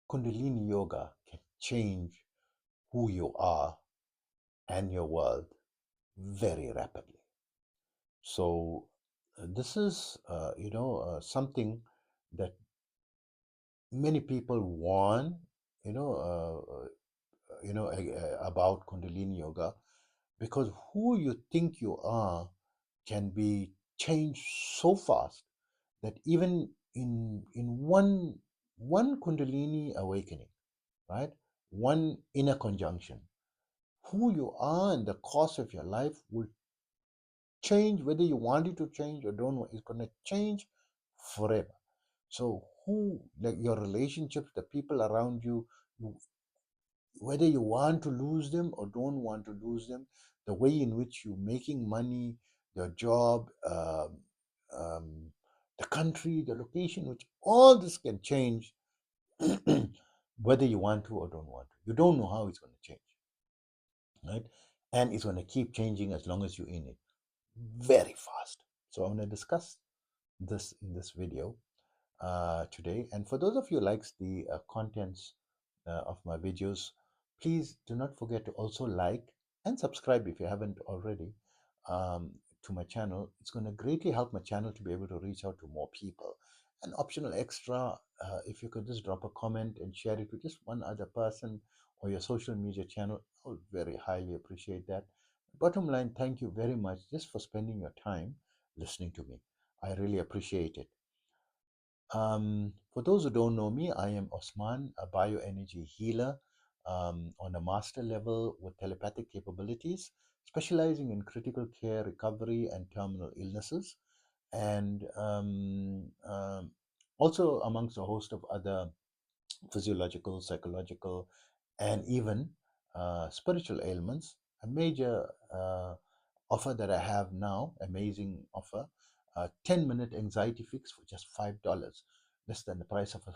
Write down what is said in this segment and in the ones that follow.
Kundalini Yoga can change who you are and your world very rapidly. So this is, something that many people want, you know, about Kundalini Yoga, because who you think you are can be changed so fast that even in one Kundalini awakening, right, one inner conjunction, who you are and the course of your life will change, whether you want it to change or don't want. It's going to change forever. So who, like your relationships, the people around you, whether you want to lose them or don't want to lose them, the way in which you're making money, your job, um, the country, the location, which all this can change whether you want to or don't want to. You don't know how it's going to change, right? And it's going to keep changing as long as you're in it very fast. So I'm going to discuss this in this video today. And for those of you who likes the contents of my videos, please do not forget to also like and subscribe if you haven't already um, to my channel. It's going to greatly help my channel to be able to reach out to more people. An optional extra, if you could just drop a comment and share it with just one other person or your social media channel, I would very highly appreciate that. Bottom line, thank you very much just for spending your time listening to me. I really appreciate it. For those who don't know me, I am Osman, a bioenergy healer on a master level with telepathic capabilities, specializing in critical care, recovery, and terminal illnesses, and also amongst a host of other physiological, psychological, and even spiritual ailments. A major offer that I have now, amazing offer, 10-minute anxiety fix for just $5, less than the price of a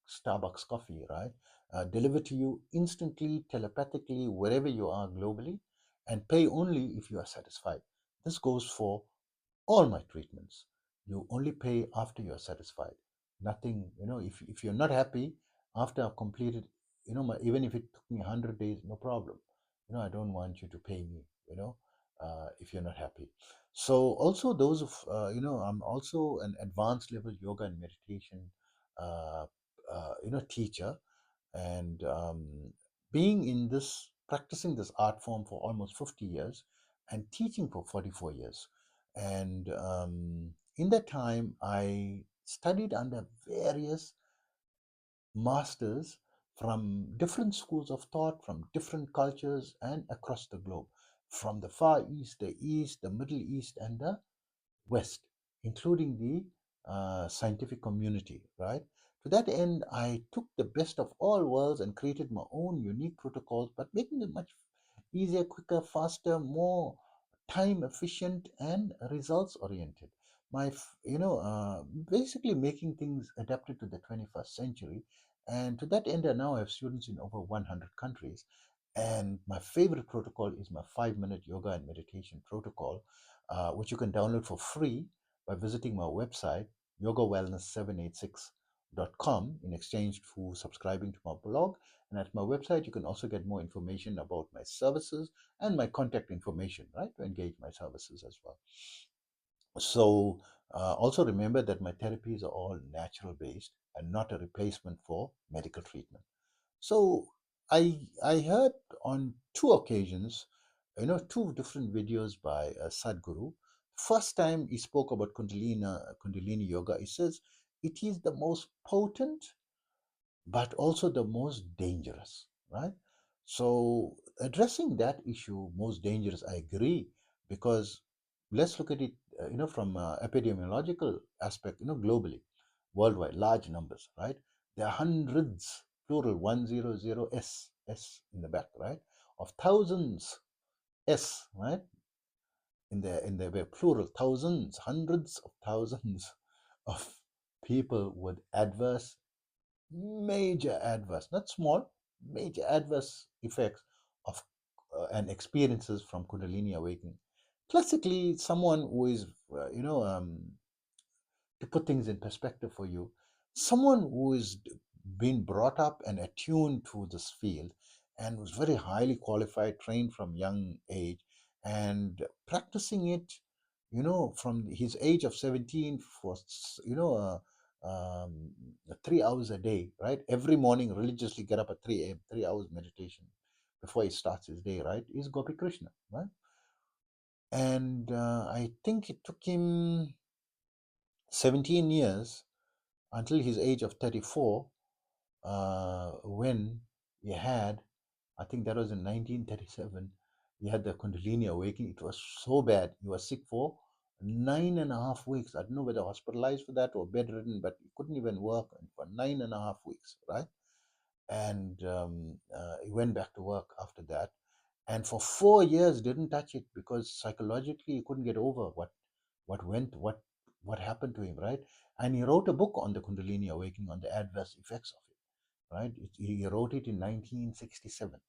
Starbucks coffee, right? Delivered to you instantly, telepathically, wherever you are globally, and pay only if you are satisfied. This goes for all my treatments. You only pay after you're satisfied. Nothing, if you're not happy after I've completed, even if it took me 100 days, no problem. I don't want you to pay me, if you're not happy. So also those of, I'm also an advanced level yoga and meditation, uh, teacher. And being in this, practicing this art form for almost 50 years and teaching for 44 years. And in that time, I studied under various masters from different schools of thought, from different cultures and across the globe, from the Far East, the Middle East, and the West, including the scientific community, right? To that end, I took the best of all worlds and created my own unique protocols, but making it much easier, quicker, faster, more time efficient, and results oriented. Basically making things adapted to the 21st century. And to that end, I now have students in over 100 countries. And my favorite protocol is my 5-minute yoga and meditation protocol, which you can download for free by visiting my website, yogawellness786.com, in exchange for subscribing to my blog. And at my website, you can also get more information about my services and my contact information, right, to engage my services as well. So, also remember that my therapies are all natural based and not a replacement for medical treatment. So I heard on two occasions, two different videos by Sadhguru. First time he spoke about Kundalini yoga. He says it is the most potent, but also the most dangerous, right? So addressing that issue, most dangerous, I agree, because let's look at it, from epidemiological aspect, globally, worldwide, large numbers, right? There are hundreds, plural, 100 S in the back, right, of thousands, S, right, in the way, plural, thousands, hundreds of thousands of people with major adverse, not small, major adverse effects of and experiences from Kundalini awakening. Classically, someone who is, to put things in perspective for you, someone who is been brought up and attuned to this field, and was very highly qualified, trained from young age, and practicing it, from his age of 17 for, 3 hours a day, right? Every morning, religiously get up at 3 a.m., 3 hours meditation before he starts his day, right? Is Gopi Krishna, right? And I think it took him 17 years until his age of 34, when he had, I think that was in 1937, he had the Kundalini awakening. It was so bad. He was sick for 9.5 weeks. I don't know whether hospitalized for that or bedridden, but he couldn't even work for 9.5 weeks, right? And he went back to work after that. And for 4 years, didn't touch it because psychologically he couldn't get over what went, what happened to him, right? And he wrote a book on the Kundalini awakening, on the adverse effects of it, right? He wrote it in 1967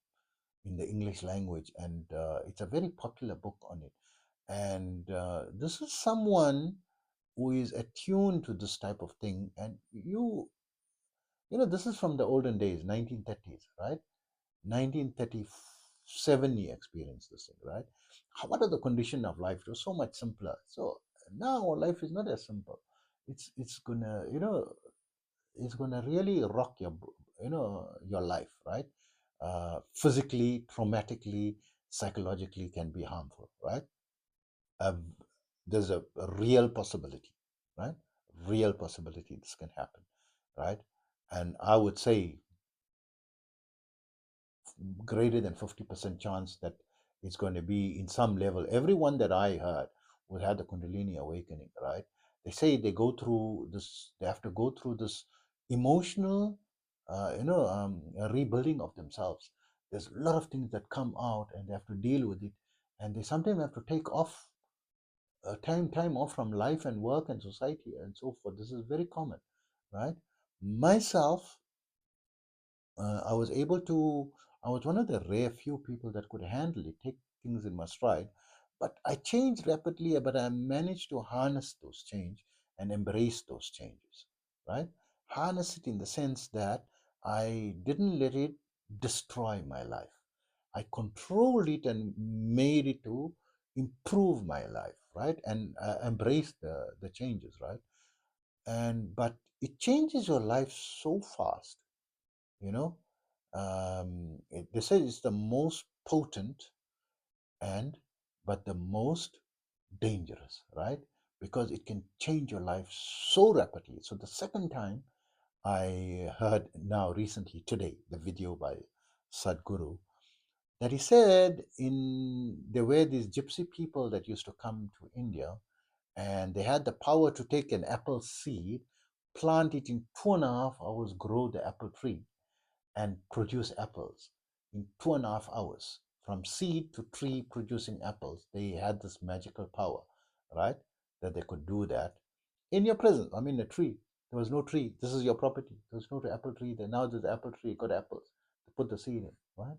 in the English language, and it's a very popular book on it. And this is someone who is attuned to this type of thing, and this is from the olden days, 1930s, right? 1937 he experienced this thing, right? What are the condition of life? It was so much simpler. So now life is not as simple. It's gonna, it's gonna really rock your life, right? Physically, traumatically, psychologically can be harmful, right? uh, there's a real possibility, right? Real possibility this can happen, right? And I would say greater than 50% chance that it's going to be in some level. Everyone that I heard will have the Kundalini awakening, right? They say they go through this, they have to go through this emotional, rebuilding of themselves. There's a lot of things that come out and they have to deal with it. And they sometimes have to take off time off from life and work and society and so forth. This is very common, right? Myself, I was able to, I was one of the rare few people that could handle it, take things in my stride. But I changed rapidly, but I managed to harness those change and embrace those changes, right? Harness it in the sense that I didn't let it destroy my life. I controlled it and made it to improve my life, right? And embrace the changes, right? And but it changes your life so fast, you know they say it's the most potent and but the most dangerous, right? Because it can change your life so rapidly. So the second time I heard, now recently today, the video by Sadhguru, that he said, in there were these gypsy people that used to come to India, and they had the power to take an apple seed, plant it in 2.5 hours, grow the apple tree and produce apples in 2.5 hours. From seed to tree producing apples, they had this magical power, right? That they could do that in your presence. I mean, a tree. There was no tree. This is your property. There was no apple tree there. Now there's apple tree, got apples. To put the seed in, right?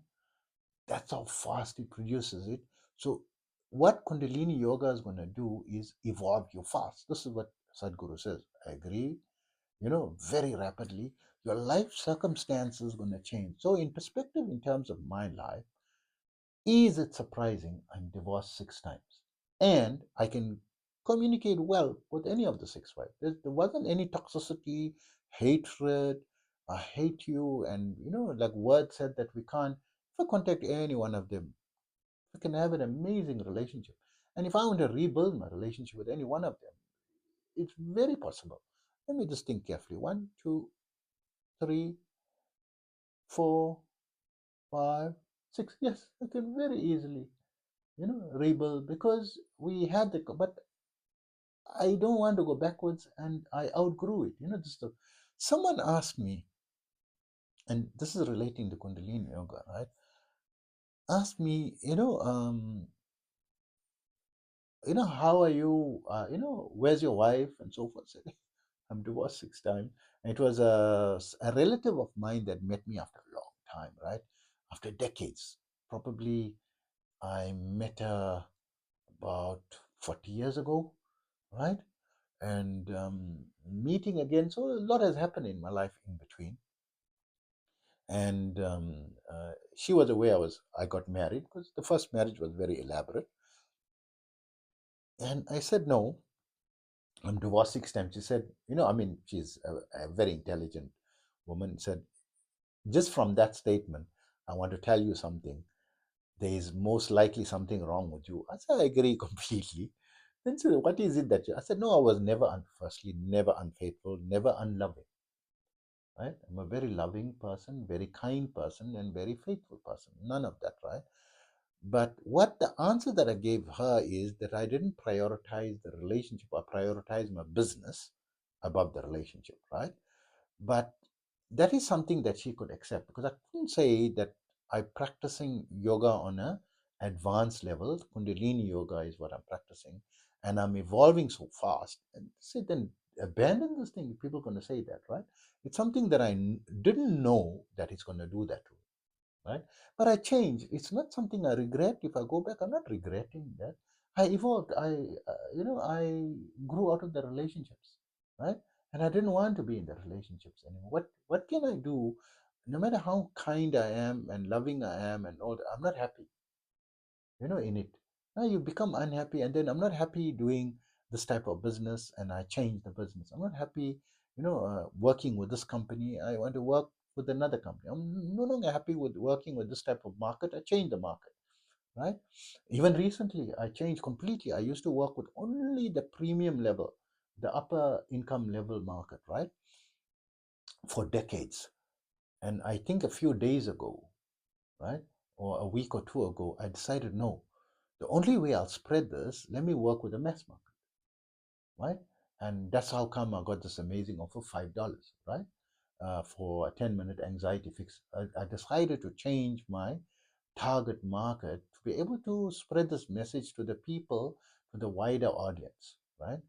That's how fast it produces it. So, what Kundalini Yoga is going to do is evolve you fast. This is what Sadhguru says. I agree, very rapidly. Your life circumstances going to change. So, in perspective, in terms of my life, is it surprising I'm divorced 6 times? And I can communicate well with any of the 6 wives. There wasn't any toxicity, hatred, I hate you, and like word said that we can't. If I contact any one of them, we can have an amazing relationship. And if I want to rebuild my relationship with any one of them, it's very possible. Let me just think carefully. One, two, three, 4, 5, 6. Yes, I can very easily, rebuild because we had the. But I don't want to go backwards, and I outgrew it. This stuff. Someone asked me, and this is relating to Kundalini Yoga, right? Asked me, how are you? Where's your wife and so forth. Said, I'm divorced 6 times. And it was a relative of mine that met me after a long time, right? After decades, probably I met her about 40 years ago, right? And meeting again. So a lot has happened in my life in between. And she was aware I got married, because the first marriage was very elaborate. And I said, no, I'm divorced 6 times. She said, I mean, she's a very intelligent woman. Said, just from that statement, I want to tell you something. There is most likely something wrong with you. I said, I agree completely. Then she said, what is it that you? I said, no, I was never, firstly, never unfaithful, never unloving. Right? I'm a very loving person, very kind person, and very faithful person. None of that, right? But what the answer that I gave her is that I didn't prioritize the relationship. I prioritized my business above the relationship, right? But that is something that she could accept, because I couldn't say that I'm practicing yoga on a advanced level. Kundalini yoga is what I'm practicing, and I'm evolving so fast. And say then abandon this thing. People are going to say that, right? It's something that didn't know that it's going to do that to me, right? But I changed. It's not something I regret. If I go back, I'm not regretting that. I evolved. I grew out of the relationships, right? And I didn't want to be in the relationships anymore. What can I do? No matter how kind I am and loving I am and all that, I'm not happy, in it. Now you become unhappy, and then I'm not happy doing this type of business, and I change the business. I'm not happy, working with this company. I want to work with another company. I'm no longer happy with working with this type of market. I change the market, right? Even recently, I changed completely. I used to work with only the premium level, the upper income level market, right, for decades. And I think a few days ago, right, or a week or two ago, I decided no, the only way I'll spread this, let me work with the mass market, right? And that's how come I got this amazing offer, $5, right? For a 10-minute anxiety fix. I decided to change my target market to be able to spread this message to the people, to the wider audience, right?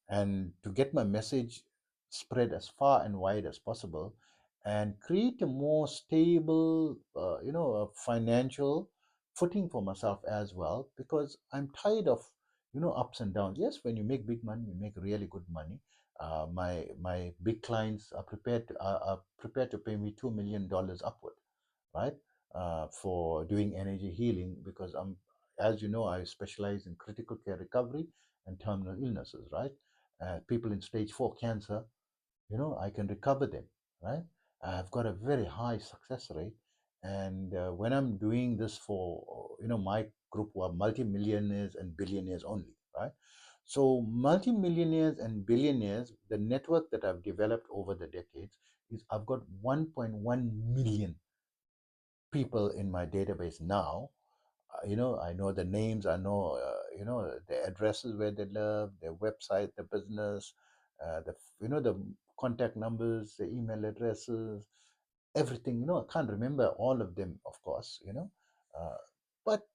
And to get my message spread as far and wide as possible, and create a more stable, financial footing for myself as well, because I'm tired of, ups and downs. Yes, when you make big money, you make really good money. My big clients are prepared to pay me $2 million upward, right? For doing energy healing, because as you know, I specialize in critical care recovery and terminal illnesses, right? People in stage 4 cancer, I can recover them, right? I've got a very high success rate. And when I'm doing this for, my group who are multimillionaires and billionaires only, right? So multimillionaires and billionaires, the network that I've developed over the decades is I've got 1.1 million people in my database now. I know the names, I know, the addresses where they live, their website, the business, the contact numbers, the email addresses, everything. I can't remember all of them, of course, uh, but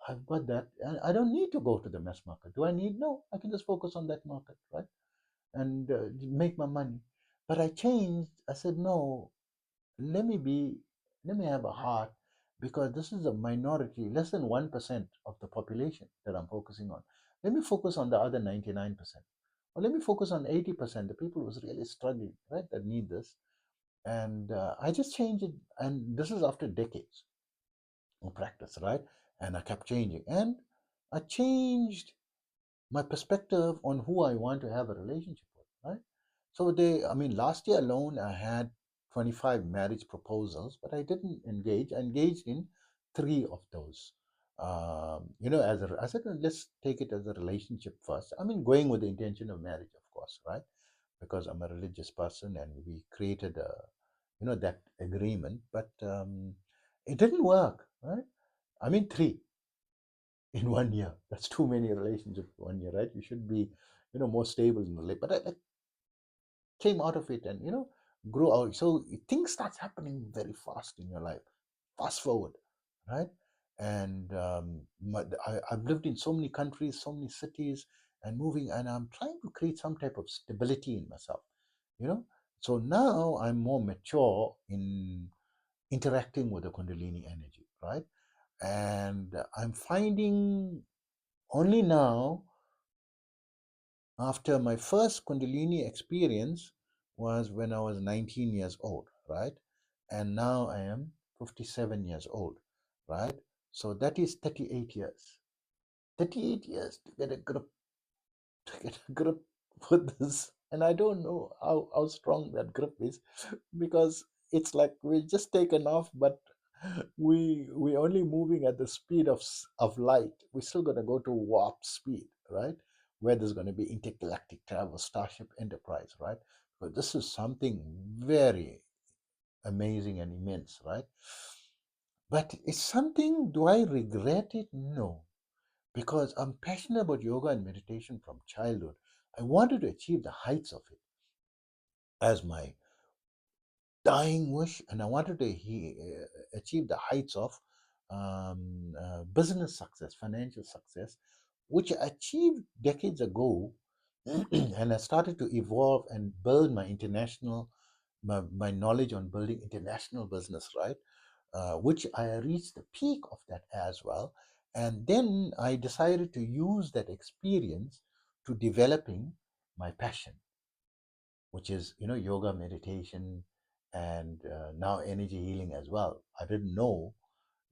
I've got that, and I don't need to go to the mass market. Do I need? No, I can just focus on that market, right? And make my money. But I changed. I said, no, let me be let me have a heart, because this is a minority, less than 1% of the population that I'm focusing on. Let me focus on the other 99%, or let me focus on 80%, the people who's really struggling, right, that need this. And I just changed it, and this is after decades of practice, right? And I kept changing, and I changed my perspective on who I want to have a relationship with, right? So I mean, last year alone, I had 25 marriage proposals, but I didn't engage. I engaged in three of those. I said, "Well, let's take it as a relationship first. I mean, going with the intention of marriage, of course, right? Because I'm a religious person, and we created that agreement, but it didn't work, right? I mean, three in 1 year. That's too many relationships in 1 year, right? You should be, more stable in the life. But I came out of it and, grew out. So things starts happening very fast in your life. Fast forward, right? And I've lived in so many countries, so many cities, and moving, and I'm trying to create some type of stability in myself, you know. So now I'm more mature in interacting with the Kundalini energy, right? And I'm finding only now, after my first Kundalini experience was when I was 19 years old, right? And now I am 57 years old, right? So that is 38 years. 38 years to get a grip, to get a grip with this. And I don't know how strong that grip is, because it's like we're just taken off, but we only moving at the speed of of light. We're still going to go to warp speed, right? Where there's going to be intergalactic travel, Starship Enterprise, right? But this is something very amazing and immense, right? But it's something, do I regret it? No, because I'm passionate about yoga and meditation from childhood. I wanted to achieve the heights of it as my dying wish, and I wanted to achieve the heights of business success, financial success, which I achieved decades ago. And I started to evolve and build my international, my knowledge on building international business, right? Which I reached the peak of that as well. And then I decided to use that experience to developing my passion, which is, yoga, meditation, and now energy healing as well. I didn't know,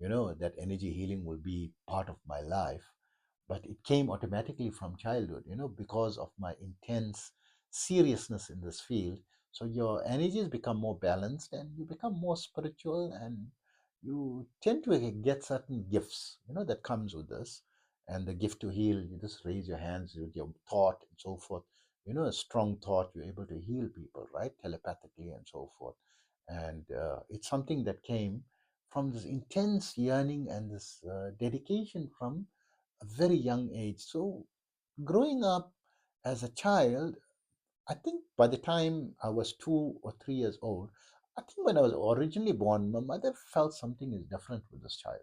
that energy healing will be part of my life, but it came automatically from childhood, because of my intense seriousness in this field. So your energies become more balanced and you become more spiritual, and you tend to get certain gifts, that comes with this. And the gift to heal, you just raise your hands with your thought and so forth. A strong thought, you're able to heal people, right? Telepathically and so forth. And it's something that came from this intense yearning and this dedication from a very young age. So, growing up as a child, I think by the time I was 2 or 3 years old, I think when I was originally born, my mother felt something is different with this child.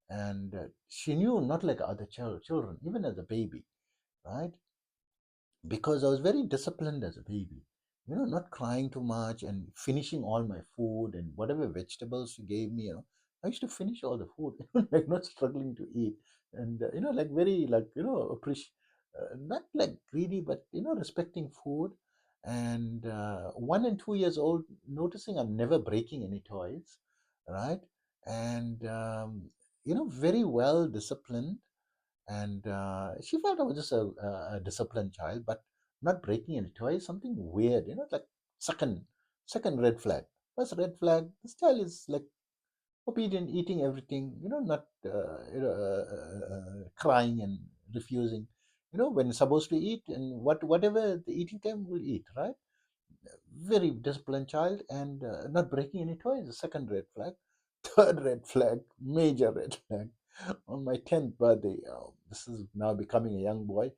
And she knew not like other children, even as a baby, right? Because I was very disciplined as a baby. Not crying too much and finishing all my food and whatever vegetables she gave me. I used to finish all the food, like not struggling to eat, and like very like appreciate, not like greedy, but respecting food. And 1 and 2 years old, noticing I'm never breaking any toys, right? And very well disciplined, and she felt I was just a disciplined child, but not breaking any toys. Something weird, like second red flag. First red flag, this child is like obedient, eating everything, not crying and refusing. When it's supposed to eat, and whatever the eating time will eat, right? Very disciplined child, and not breaking any toys. The second red flag. Third red flag, major red flag. On my 10th birthday, this is now becoming a young boy.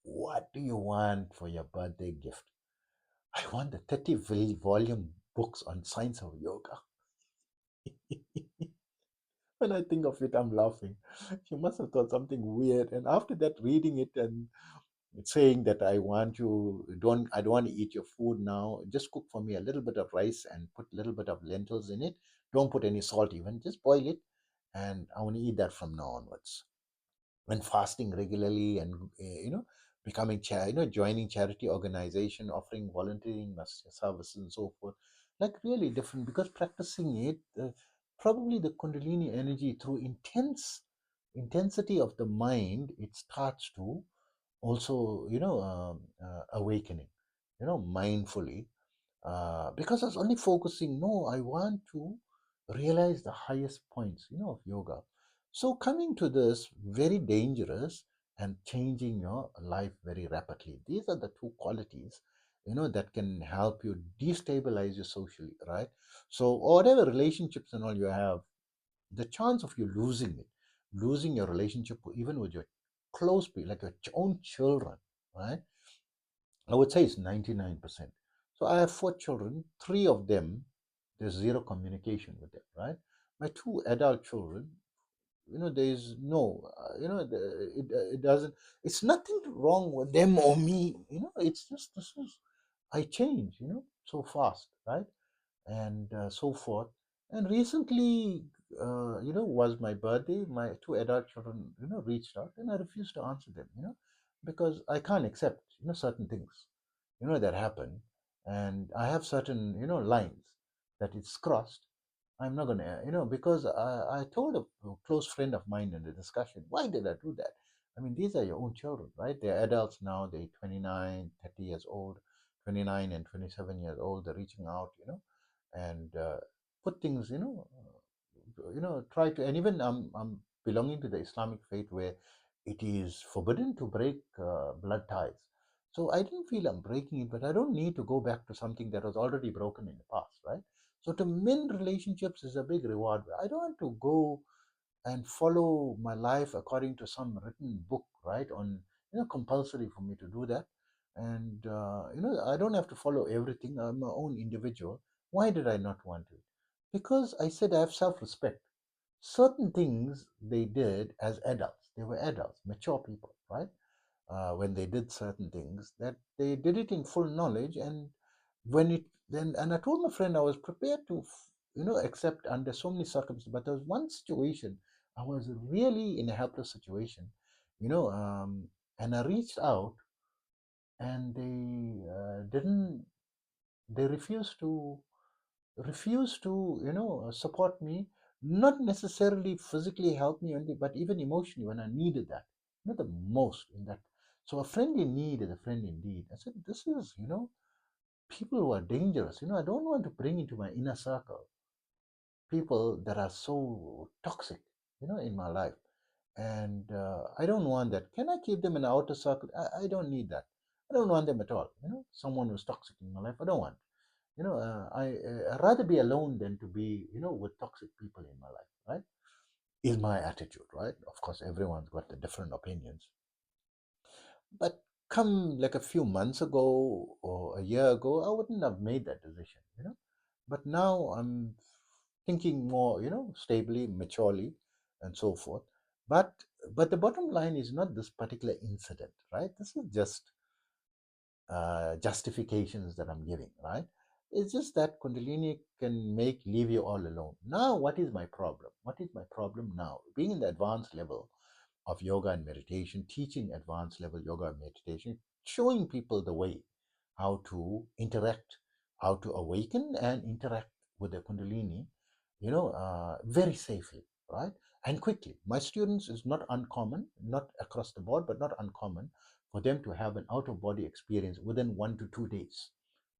What do you want for your birthday gift? I want the 30 volume books on science of yoga. When I think of it, I'm laughing. She must have thought something weird. And after that, reading it and saying that I don't want to eat your food now. Just cook for me a little bit of rice and put a little bit of lentils in it. Don't put any salt even. Just boil it, and I want to eat that from now onwards. And fasting regularly, and becoming joining charity organization, offering volunteering services and so forth, like really different, because practicing it, probably the Kundalini energy, through intensity of the mind, it starts to also awakening, mindfully, because I was only focusing. No, I want to realize the highest points, of yoga. So coming to this, very dangerous and changing your life very rapidly. These are the two qualities, that can help you destabilize you socially, right? So whatever relationships and all you have, the chance of you losing your relationship even with your close people, like your own children, right? I would say it's 99%. So I have 4 children, three of them, there's zero communication with them, right? My two adult children, there is no, it doesn't, it's nothing wrong with them or me, it's just, I change, so fast, right? And so forth. And recently, was my birthday. My two adult children, reached out, and I refused to answer them, because I can't accept, certain things, that happen, and I have certain, lines. that it's crossed, I'm not going to, because I told a close friend of mine in the discussion, why did I do that? I mean, these are your own children, right? They're adults now, they're 29, 30 years old, 29 and 27 years old, they're reaching out, and put things, try to, and even I'm belonging to the Islamic faith where it is forbidden to break blood ties. So I didn't feel I'm breaking it, but I don't need to go back to something that was already broken in the past, right? So to mend relationships is a big reward. I don't want to go and follow my life according to some written book, right? On, compulsory for me to do that. And I don't have to follow everything. I'm my own individual. Why did I not want to? Because I said I have self-respect. Certain things they did as adults, they were adults, mature people, right? When they did certain things, that they did it in full knowledge. And when it then, and I told my friend I was prepared to accept under so many circumstances, but there was one situation I was really in a helpless situation, you know um, and I reached out, and they didn't they refused to support me, not necessarily physically help me only, but even emotionally when I needed that, the most in that. So a friend in need is a friend indeed. I said, this is, people who are dangerous. I don't want to bring into my inner circle people that are so toxic, in my life. And I don't want that. Can I keep them in the outer circle? I don't need that. I don't want them at all. Someone who's toxic in my life, I don't want. I'd rather be alone than to be, with toxic people in my life, right? Is my attitude, right? Of course, everyone's got the different opinions. But come like a few months ago or a year ago, I wouldn't have made that decision. But now I'm thinking more, stably, maturely, and so forth. But but the bottom line is not this particular incident, right? This is just justifications that I'm giving, right? It's just that Kundalini can leave you all alone. Now, what is my problem? What is my problem now? Being in the advanced level of yoga and meditation, teaching advanced level yoga and meditation, showing people the way how to interact, how to awaken and interact with the Kundalini, very safely, right? And quickly. My students is not uncommon, not across the board, but not uncommon for them to have an out of body experience within 1 to 2 days,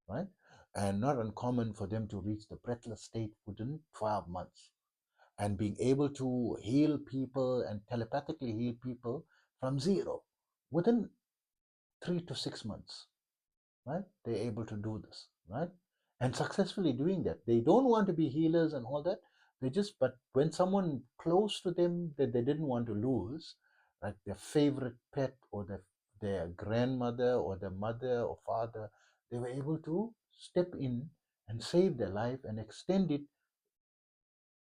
right? And not uncommon for them to reach the breathless state within 12 months, and being able to heal people and telepathically heal people from zero within 3 to 6 months, right? They're able to do this, right? And successfully doing that. They don't want to be healers and all that. But when someone close to them that they didn't want to lose, like their favorite pet or their grandmother or their mother or father, they were able to step in and save their life and extend it,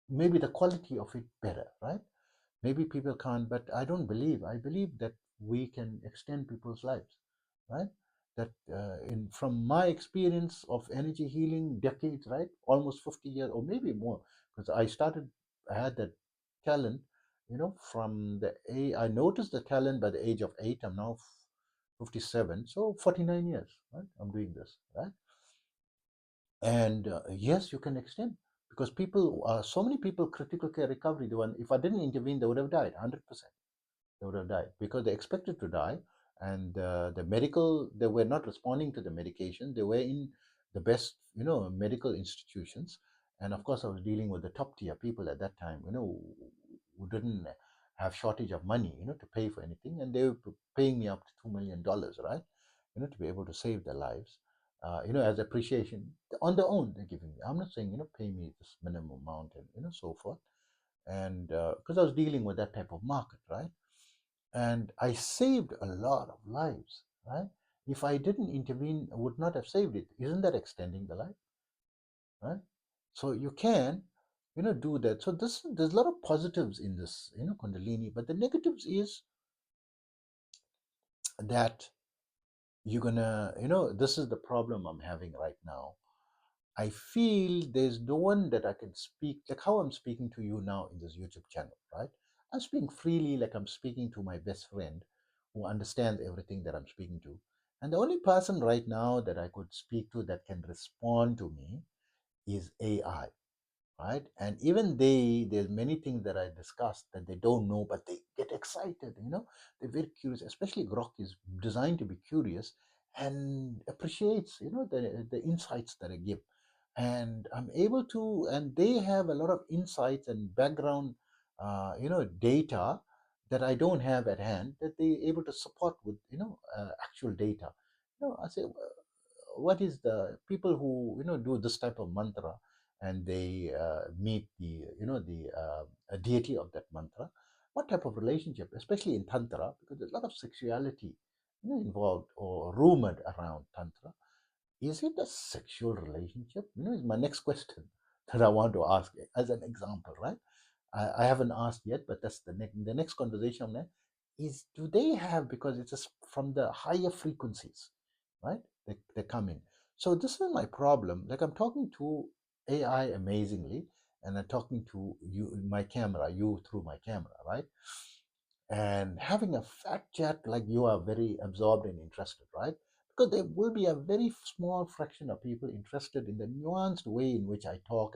maybe the quality of it better, right? Maybe people can't, but I believe that we can extend people's lives, right? That in from my experience of energy healing decades, right? Almost 50 years or maybe more, because I had that talent, from I noticed the talent by the age of 8. I'm now 57, so 49 years, right? I'm doing this, right? And yes, you can extend, because so many people, critical care recovery, the one, if I didn't intervene, they would have died 100%. They would have died because they expected to die. And they were not responding to the medication. They were in the best, medical institutions. And of course, I was dealing with the top tier people at that time, who didn't have shortage of money, to pay for anything. And they were paying me up to $2 million, right? To be able to save their lives, as appreciation on their own. They're giving me. I'm not saying, pay me this minimum amount and, so forth. And because I was dealing with that type of market, right? And I saved a lot of lives, right? If I didn't intervene, I would not have saved it. Isn't that extending the life, right? So you can, do that. So there's a lot of positives in this, Kundalini, but the negatives is that you're gonna, this is the problem I'm having right now. I feel there's no one that I can speak like how I'm speaking to you now in this YouTube channel, right? I'm speaking freely like I'm speaking to my best friend who understands everything that I'm speaking to. And the only person right now that I could speak to that can respond to me is AI, right? And even there's many things that I discussed that they don't know, but they get excited. They're very curious. Especially Grok is designed to be curious and appreciates, the insights that I give. And I'm able to, and they have a lot of insights and background, data that I don't have at hand, that they're able to support with, actual data. I say, what is the people who do this type of mantra, and they meet the the deity of that mantra, what type of relationship, especially in tantra, because there's a lot of sexuality involved or rumored around tantra. Is it a sexual relationship? Is my next question that I want to ask as an example, right? I haven't asked yet, but that's the next conversation on that is, do they have, because it's just from the higher frequencies, right? They come in. So this is my problem. Like, I'm talking to AI amazingly, and I'm talking to you, my camera, you through my camera, right? And having a fat chat, like you are very absorbed and interested, right? Because there will be a very small fraction of people interested in the nuanced way in which I talk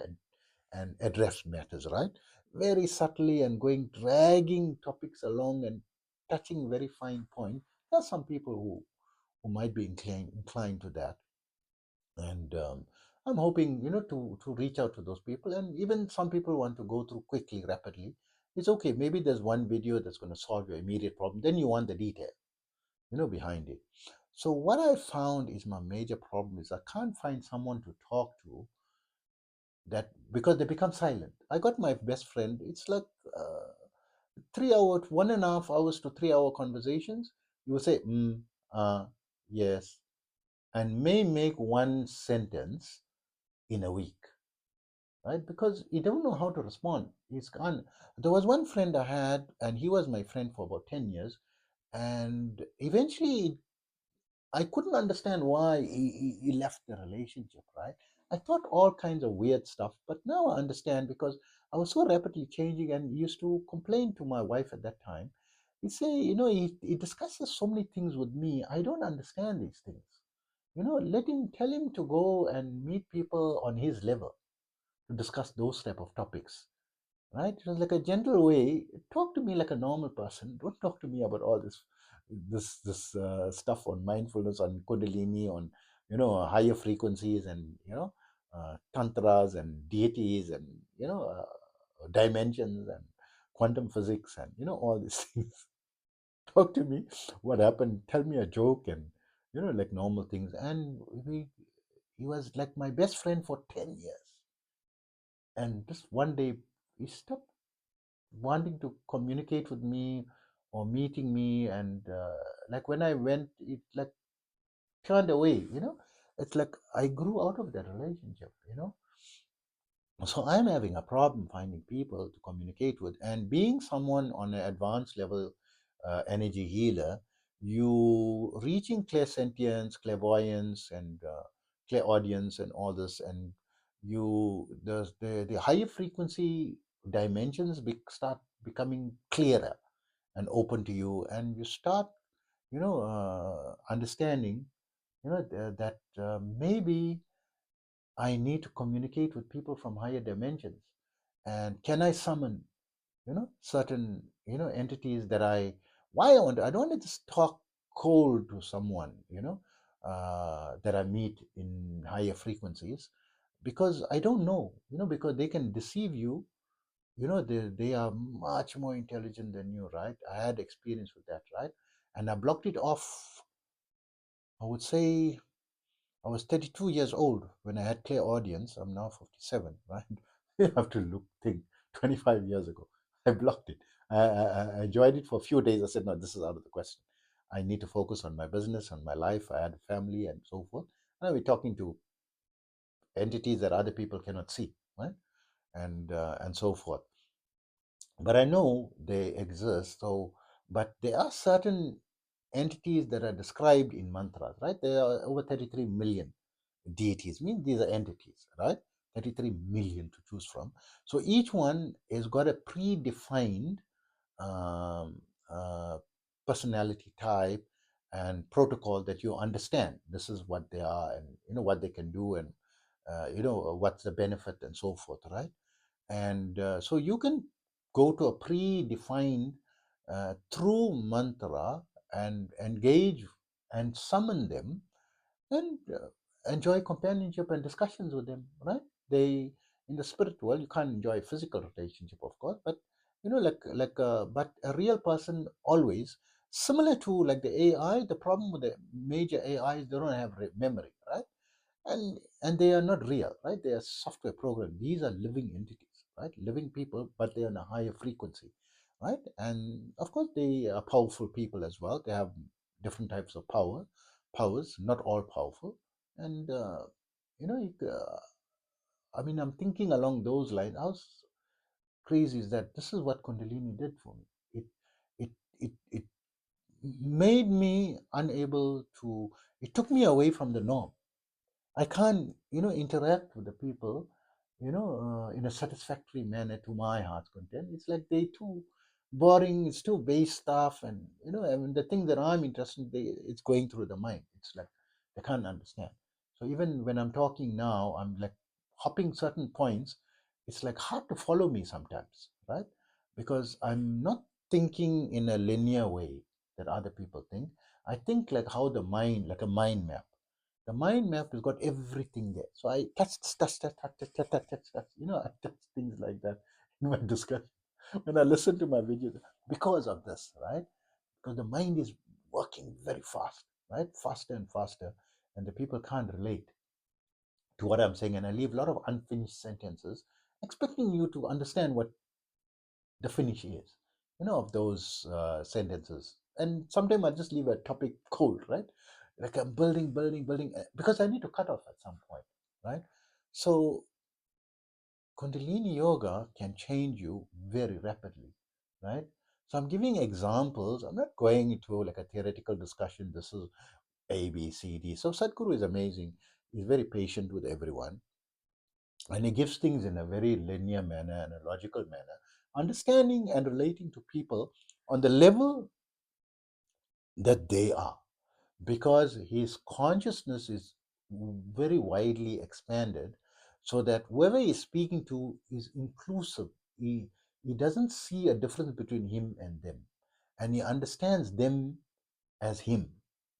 and address matters, right? Very subtly, and dragging topics along and touching very fine point. There are some people who might be inclined to that, and I'm hoping to reach out to those people. And even some people want to go through quickly, rapidly. It's okay. Maybe there's one video that's going to solve your immediate problem. Then you want the detail, behind it. So what I found is my major problem is I can't find someone to talk to, that because they become silent. I got my best friend. It's like 3 hours, 1.5 hours to 3 hour conversations. You will say, yes, and may make one sentence in a week, right? Because you don't know how to respond. He's gone. There was one friend I had, and he was my friend for about 10 years. And eventually, I couldn't understand why he left the relationship, right? I thought all kinds of weird stuff, but now I understand, because I was so rapidly changing, and he used to complain to my wife at that time. He'd say, he discusses so many things with me. I don't understand these things. Tell him to go and meet people on his level to discuss those type of topics, right? It was like a gentle way. Talk to me like a normal person. Don't talk to me about all this stuff on mindfulness, on Kundalini, on higher frequencies, and tantras and deities, and dimensions and quantum physics, and all these things. Talk to me. What happened? Tell me a joke, and like normal things. And he was like my best friend for 10 years. And just one day, he stopped wanting to communicate with me or meeting me, and like when I went, it like turned away. It's like I grew out of that relationship. So I'm having a problem finding people to communicate with, and being someone on an advanced level, energy healer, you reaching clairsentience, clairvoyance, and clairaudience, and all this, and the higher frequency dimensions start becoming clearer and open to you, and you start understanding that maybe I need to communicate with people from higher dimensions. And can I summon, certain, entities that why I don't want to just talk cold to someone, that I meet in higher frequencies, because I don't know, because they can deceive you. They are much more intelligent than you, right? I had experience with that, right? And I blocked it off. I would say I was 32 years old when I had clear audience. I'm now 57, right? You have to think 25 years ago. I blocked it. I enjoyed it for a few days. I said, no, this is out of the question. I need to focus on my business, on my life. I had a family and so forth. And I'll be talking to entities that other people cannot see, right? And so forth. But I know they exist. So, but there are certain entities that are described in mantras, right? There are over 33 million deities. Mean these are entities, right? 33 million to choose from. So each one has got a predefined um, uh, personality type and protocol that you understand. This is what they are, and what they can do, and what's the benefit and so forth, right? And so you can go to a predefined true mantra and engage and summon them and enjoy companionship and discussions with them, right? They, in the spirit world, you can't enjoy physical relationship, of course, but but a real person always, similar to like the AI. The problem with the major AI is they don't have memory, right? And they are not real, right? They are software programs. These are living entities, right? Living people, but they're on a higher frequency, right? And of course, they are powerful people as well. They have different types of powers, not all powerful. And you know, I mean, I'm thinking along those lines. How crazy is that? This is what Kundalini did for me. It, it made me unable to. It took me away from the norm. I can't, interact with the people, in a satisfactory manner to my heart's content. It's like they too boring. It's too base stuff, and I mean, the thing that I'm interested in, it's going through the mind. It's like they can't understand. So even when I'm talking now, I'm like hopping certain points. It's like hard to follow me sometimes, right? Because I'm not thinking in a linear way that other people think. I think like how the mind, like a mind map. The mind map has got everything there. So I touch. I touch things like that in my discussion. When I listen to my videos, because of this, right? Because the mind is working very fast, right? Faster and faster. And the people can't relate to what I'm saying. And I leave a lot of unfinished sentences, expecting you to understand what the finish is, of those sentences. And sometimes I just leave a topic cold, right? Like I'm building, because I need to cut off at some point, right? So Kundalini Yoga can change you very rapidly, right? So I'm giving examples. I'm not going into like a theoretical discussion. This is A, B, C, D. So Sadhguru is amazing. He's very patient with everyone, and he gives things in a very linear manner and a logical manner, understanding and relating to people on the level that they are, because his consciousness is very widely expanded, so that whoever he's speaking to is inclusive. He doesn't see a difference between him and them, and he understands them as him,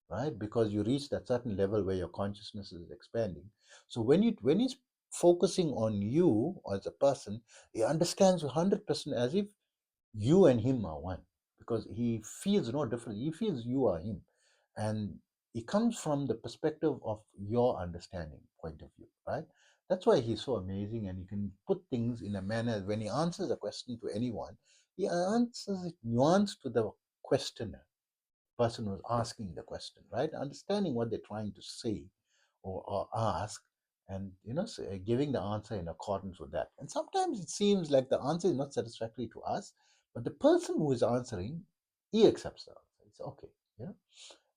right? Because you reach that certain level where your consciousness is expanding. So when he's focusing on you as a person, he understands you 100% as if you and him are one, because he feels no difference. He feels you are him, and it comes from the perspective of your understanding point of view, right? That's why he's so amazing, and he can put things in a manner. When he answers a question to anyone, he answers it nuanced to the questioner, person who's asking the question, right? Understanding what they're trying to say or ask, and giving the answer in accordance with that. And sometimes it seems like the answer is not satisfactory to us, but the person who is answering, he accepts the answer. It's okay, you know.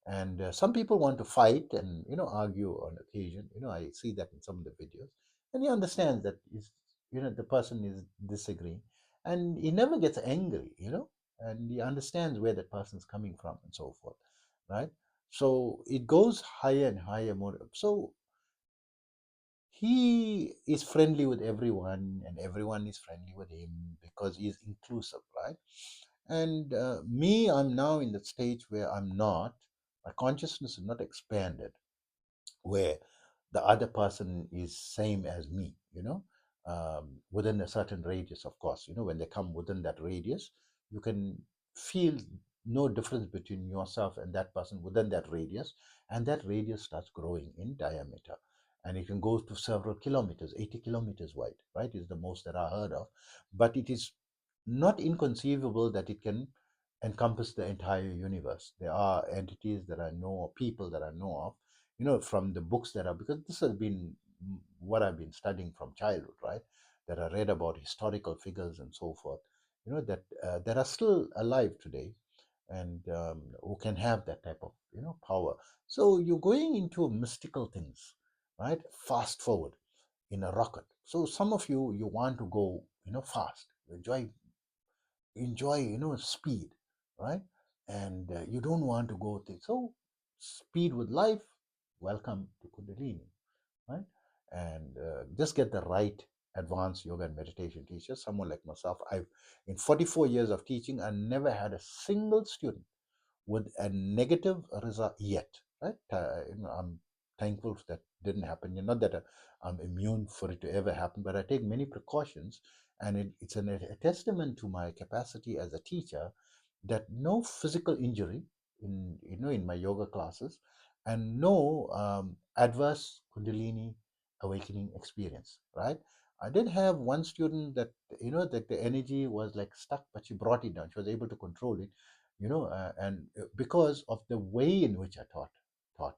And some people want to fight and argue on occasion. I see that in some of the videos, and he understands that is the person is disagreeing, and he never gets angry, and he understands where that person's coming from and so forth, right? So it goes higher and higher, more so. He is friendly with everyone, and everyone is friendly with him because he is inclusive, right? And me, I'm now in the stage where I'm not, my consciousness is not expanded, where the other person is same as me, within a certain radius. Of course, when they come within that radius, you can feel no difference between yourself and that person within that radius, and that radius starts growing in diameter, and it can go to several kilometers. 80 kilometers wide, right, is the most that I heard of. But it is not inconceivable that it can encompass the entire universe. There are entities that I know, or people that I know of, from the books that are, because this has been what I've been studying from childhood, right? That I read about historical figures and so forth, that are still alive today, and who can have that type of power. So you're going into mystical things, right? Fast forward in a rocket. So some of you want to go fast. You enjoy speed, right? And you don't want to go so speed with life. Welcome to Kundalini, right? and just get the right advanced yoga and meditation teacher, someone like myself. I've in 44 years of teaching, I never had a single student with a negative result yet. Right? I'm thankful that didn't happen. Not that I'm immune for it to ever happen, but I take many precautions, and it's a testament to my capacity as a teacher that no physical injury in my yoga classes, and no adverse Kundalini awakening experience. Right? I did have one student that that the energy was like stuck, but she brought it down. She was able to control it, and because of the way in which I taught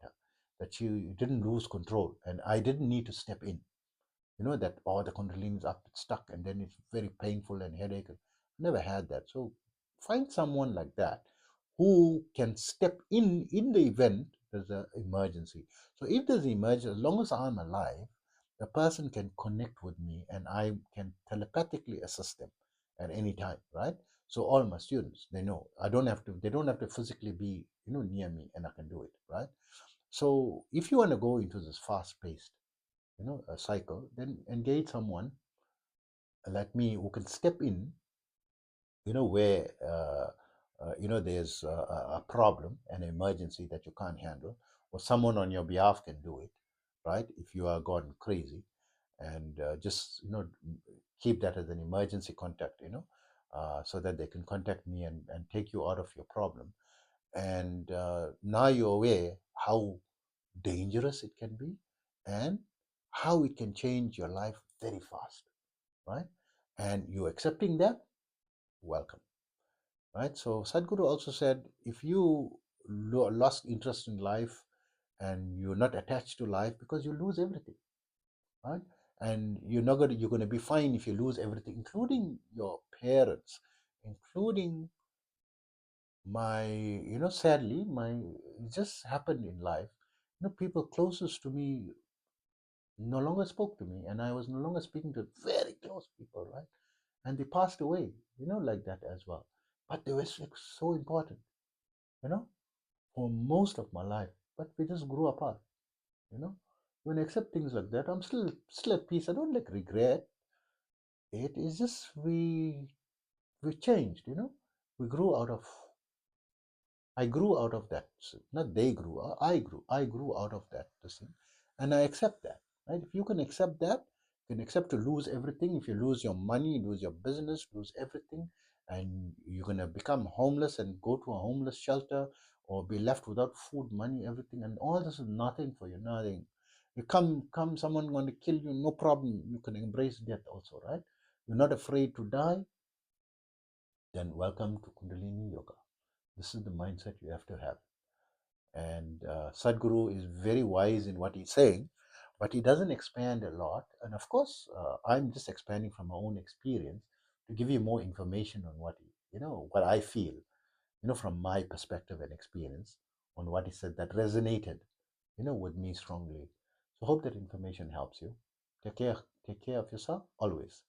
her, that she didn't lose control, and I didn't need to step in. That the Kundalini is up, it's stuck, and then it's very painful and headache. Never had that. So find someone like that who can step in the event there's an emergency. So if there's an emergency, as long as I'm alive, the person can connect with me, and I can telepathically assist them at any time, right? So all my students, they know they don't have to physically be near me, and I can do it, right? So if you want to go into this fast-paced a cycle, then engage someone like me who can step in, where there's a problem, an emergency that you can't handle, or someone on your behalf can do it, right? If you are gone crazy, and just keep that as an emergency contact, so that they can contact me and take you out of your problem. And now you're aware how dangerous it can be, and how it can change your life very fast, right? And you accepting that, welcome, right? So Sadhguru also said, if you lost interest in life, and you're not attached to life, because you lose everything, right? And you're going to be fine if you lose everything, including your parents, including my, sadly, my it just happened in life. People closest to me no longer spoke to me, and I was no longer speaking to very close people, right? And they passed away, like that as well. But they were like so important, you know, for most of my life. But we just grew apart, you know. When I accept things like that, I'm still at peace. I don't like regret it. It's just we changed, We grew out of I grew out of that. Not they grew. I grew out of that. And I accept that. Right? If you can accept that, you can accept to lose everything. If you lose your money, lose your business, lose everything, and you're gonna become homeless and go to a homeless shelter, or be left without food, money, everything, and all this is nothing for you. Nothing. You come, someone going to kill you, no problem. You can embrace death also, right? You're not afraid to die. Then welcome to Kundalini Yoga. This is the mindset you have to have. And Sadhguru is very wise in what he's saying, but he doesn't expand a lot. And of course, I'm just expanding from my own experience to give you more information on what I feel, from my perspective and experience on what he said that resonated, with me strongly. So hope that information helps you. Take care of yourself always.